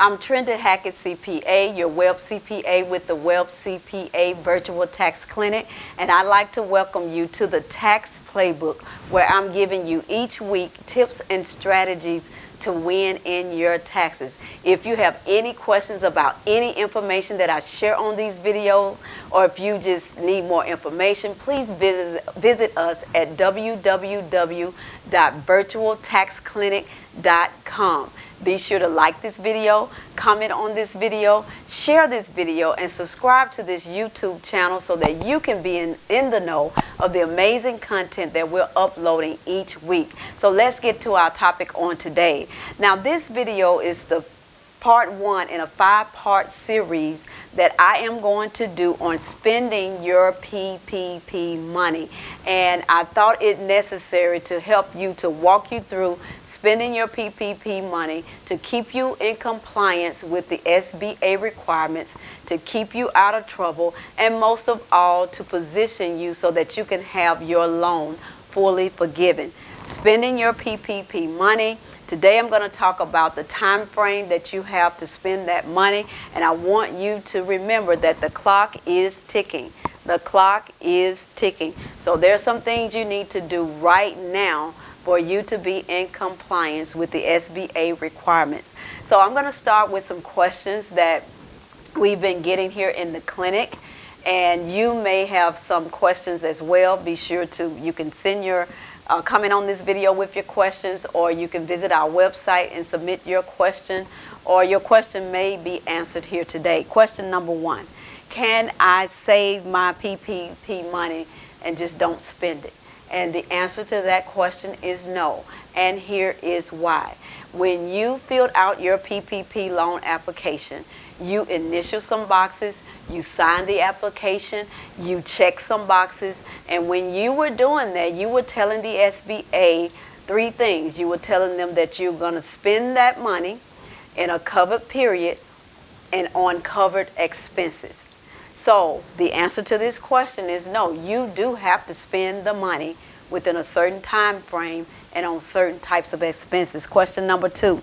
I'm Trenda Hackett CPA, your Web CPA with the Web CPA Virtual Tax Clinic, and I'd like to welcome you to the Tax Playbook, where I'm giving you each week tips and strategies to win in your taxes. If you have any questions about any information that I share on these videos, or if you just need more information, please visit us at www.virtualtaxclinic.com. Be sure to like this video, comment on this video, share this video, and subscribe to this YouTube channel so that you can be in the know of the amazing content that we're uploading each week. So let's get to our topic on today. Now, this video is the part 1 in a 5-part series that I am going to do on spending your PPP money. And I thought it necessary to help you, to walk you through spending your PPP money, to keep you in compliance with the SBA requirements, to keep you out of trouble, and most of all, to position you so that you can have your loan fully forgiven. Spending your PPP money. Today I'm going to talk about the time frame that you have to spend that money, and I want you to remember that the clock is ticking. The clock is ticking. So there's some things you need to do right now for you to be in compliance with the SBA requirements. So I'm going to start with some questions that we've been getting here in the clinic, and you may have some questions as well. Be sure you can send your comment on this video with your questions, or you can visit our website and submit your question, or your question may be answered here today. Question number 1, can I save my PPP money and just don't spend it? And the answer to that question is no, and here is why. When you filled out your PPP loan application, you initial some boxes, you sign the application, you check some boxes, and when you were doing that, you were telling the SBA 3 things. You were telling them that you're going to spend that money in a covered period and on covered expenses. So the answer to this question is no, you do have to spend the money within a certain time frame and on certain types of expenses. Question number 2.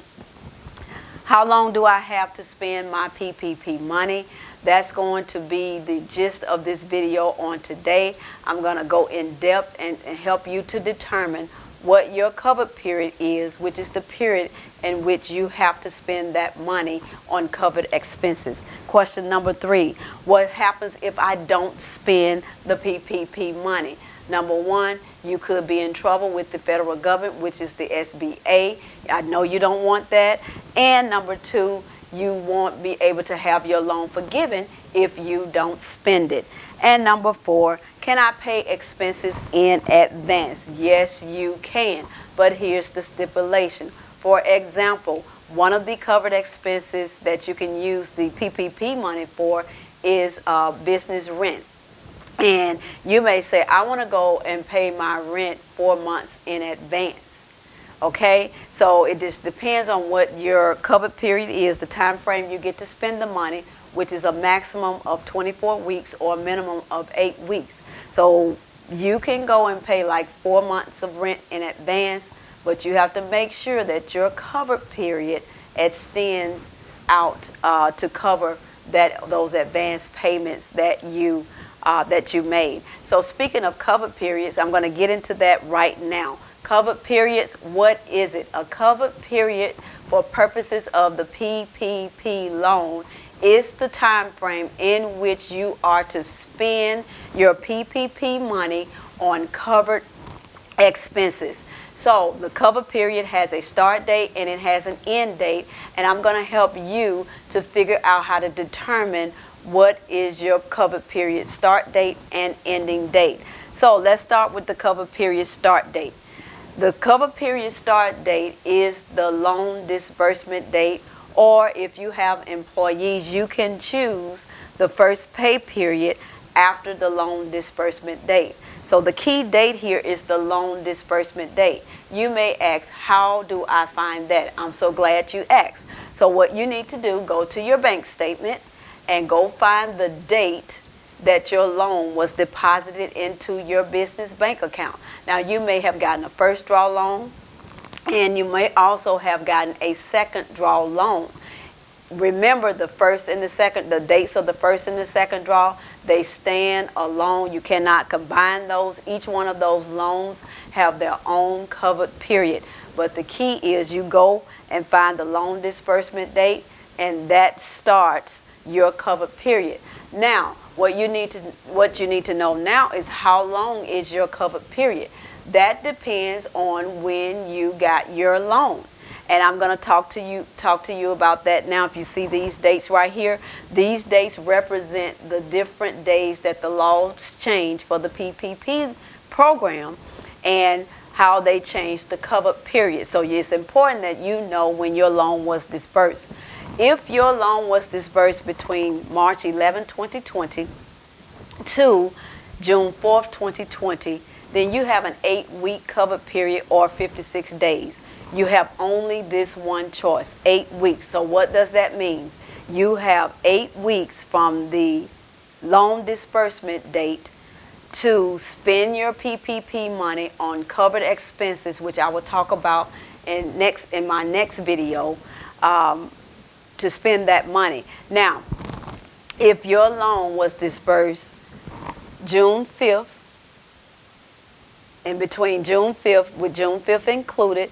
How long do I have to spend my PPP money? That's going to be the gist of this video on today. I'm going to go in depth and help you to determine what your covered period is, which is the period in which you have to spend that money on covered expenses. Question number 3, what happens if I don't spend the PPP money? Number 1, you could be in trouble with the federal government, which is the SBA. I know you don't want that. And number 2, you won't be able to have your loan forgiven if you don't spend it. And number 4, can I pay expenses in advance? Yes, you can. But here's the stipulation. For example, one of the covered expenses that you can use the PPP money for is business rent. And you may say, I want to go and pay my rent 4 months in advance. Okay, so it just depends on what your covered period is, the time frame you get to spend the money, which is a maximum of 24 weeks or a minimum of 8 weeks. So you can go and pay like 4 months of rent in advance, but you have to make sure that your covered period extends out to cover those advance payments that you made. So speaking of covered periods, I'm going to get into that right now. Covered periods, what is it? A covered period for purposes of the PPP loan is the time frame in which you are to spend your PPP money on covered expenses. So the covered period has a start date and it has an end date, and I'm going to help you to figure out how to determine what is your covered period start date and ending date. So let's start with the covered period start date. The covered period start date is the loan disbursement date, or if you have employees, you can choose the first pay period after the loan disbursement date. So the key date here is the loan disbursement date. You may ask, how do I find that? I'm so glad you asked. So what you need to do, go to your bank statement and go find the date that your loan was deposited into your business bank account. Now, you may have gotten a first draw loan, and you may also have gotten a second draw loan. remember the first and the second, the dates of the first and the second draw, they stand alone. You cannot combine those. Each one of those loans have their own covered period. But the key is you go and find the loan disbursement date, and that starts your covered period. Now, what you need to know now is how long is your covered period. That depends on when you got your loan. And I'm going to talk to you about that now. If you see these dates right here, these dates represent the different days that the laws change for the PPP program and how they changed the covered period. So it's important that you know when your loan was disbursed. If your loan was disbursed between March 11, 2020 to June 4th, 2020, then you have an 8-week covered period or 56 days. You have only this one choice, 8 weeks. So what does that mean? You have 8 weeks from the loan disbursement date to spend your PPP money on covered expenses, which I will talk about in my next video, to spend that money. Now, if your loan was disbursed June 5th, and between June 5th, with June 5th included,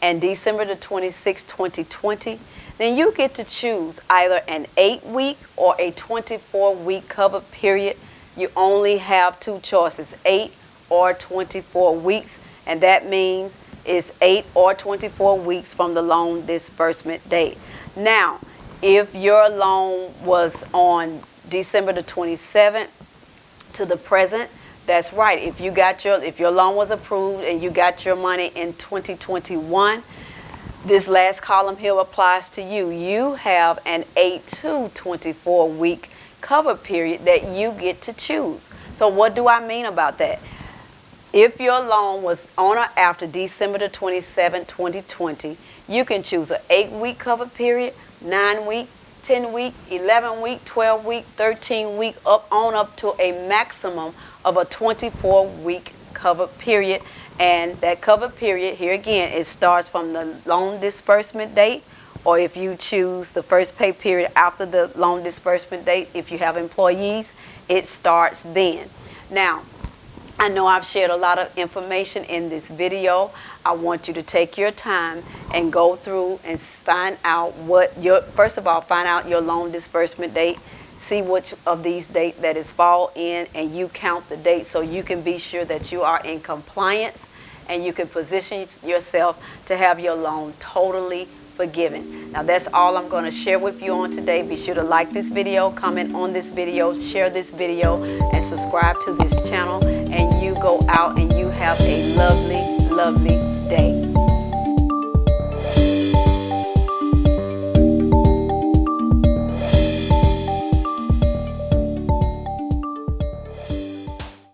and December the 26th, 2020, then you get to choose either an 8-week or a 24-week covered period. You only have two choices, 8 or 24 weeks, and that means it's 8 or 24 weeks from the loan disbursement date. Now, if your loan was on December the 27th to the present, that's right. If your loan was approved and you got your money in 2021, this last column here applies to you. You have an 8 to 24 week cover period that you get to choose. So what do I mean about that? If your loan was on or after December the 27th, 2020, you can choose an 8-week cover period, 9-week, 10-week, 11-week, 12-week, 13-week, up to a maximum of a 24-week cover period. And that cover period, here again, it starts from the loan disbursement date, or if you choose the first pay period after the loan disbursement date, if you have employees, it starts then. Now, I know I've shared a lot of information in this video. I want you to take your time and go through and find out first of all, find out your loan disbursement date. See which of these dates that is fall in, and you count the dates so you can be sure that you are in compliance and you can position yourself to have your loan totally forgiven. Now that's all I'm going to share with you on today. Be sure to like this video, comment on this video, share this video, and subscribe to this channel. And you go out and you have a lovely, lovely day.